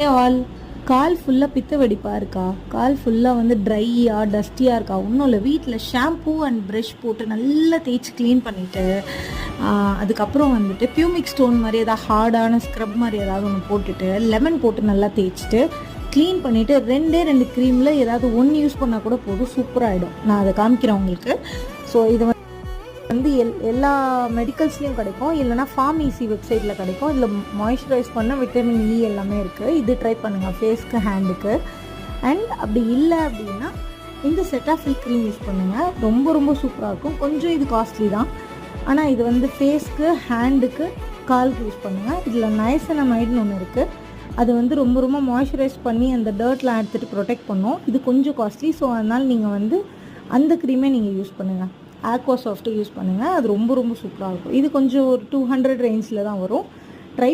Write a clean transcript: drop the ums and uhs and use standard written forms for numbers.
All கால் ஃபுல்லாக பித்த வெடிப்பாக இருக்கா, கால் ஃபுல்லாக வந்து ட்ரையாக டஸ்டியாக இருக்கா, ஒன்றும் இல்லை, வீட்டில் ஷாம்பூ அண்ட் ப்ரஷ் போட்டு நல்லா தேய்ச்சி க்ளீன் பண்ணிவிட்டு அதுக்கப்புறம் வந்துட்டு பியூமிக் ஸ்டோன் மாதிரி ஏதாவது ஹார்டான ஸ்க்ரப் மாதிரி ஏதாவது ஒன்று போட்டுட்டு லெமன் போட்டு நல்லா தேய்ச்சிட்டு க்ளீன் பண்ணிவிட்டு 2 க்ரீமில் ஏதாவது ஒன்று யூஸ் பண்ணால் கூட போதும், சூப்பராகிடும். நான் அதை காமிக்கிறேன் உங்களுக்கு. ஸோ இது வந்து எல்லா மெடிக்கல்ஸ்லேயும் கிடைக்கும், இல்லைனா ஃபார்மசி வெப்சைட்டில் கிடைக்கும். இதில் மாய்ஸ்சரைஸ் பண்ண விட்டமின் இ எல்லாமே இருக்குது. இது ட்ரை பண்ணுங்கள் ஃபேஸ்க்கு, ஹேண்டுக்கு. அண்ட் அப்படி இல்லை அப்படின்னா இந்த செட்டாஃபில் க்ரீம் யூஸ் பண்ணுங்கள், ரொம்ப ரொம்ப சூப்பராக இருக்கும். கொஞ்சம் இது காஸ்ட்லி தான், ஆனால் இது வந்து ஃபேஸ்க்கு, ஹேண்டுக்கு, காலுக்கு யூஸ் பண்ணுங்கள். இதில் நயசனமைடுன்னு ஒன்று இருக்குது, அது வந்து ரொம்ப ரொம்ப மாய்ஸ்சரைஸ் பண்ணி அந்த டர்ட்லாம் எடுத்துகிட்டு ப்ரொடெக்ட் பண்ணும். இது கொஞ்சம் காஸ்ட்லி, ஸோ அதனால் நீங்கள் வந்து அந்த க்ரீமே நீங்கள் யூஸ் பண்ணுங்கள். ஆக்வா சாஃப்ட்டு யூஸ் பண்ணுங்கள், அது ரொம்ப ரொம்ப சூப்பராக இருக்கும். இது கொஞ்சம் ஒரு 200 ரேஞ்சில் தான் வரும். ட்ரை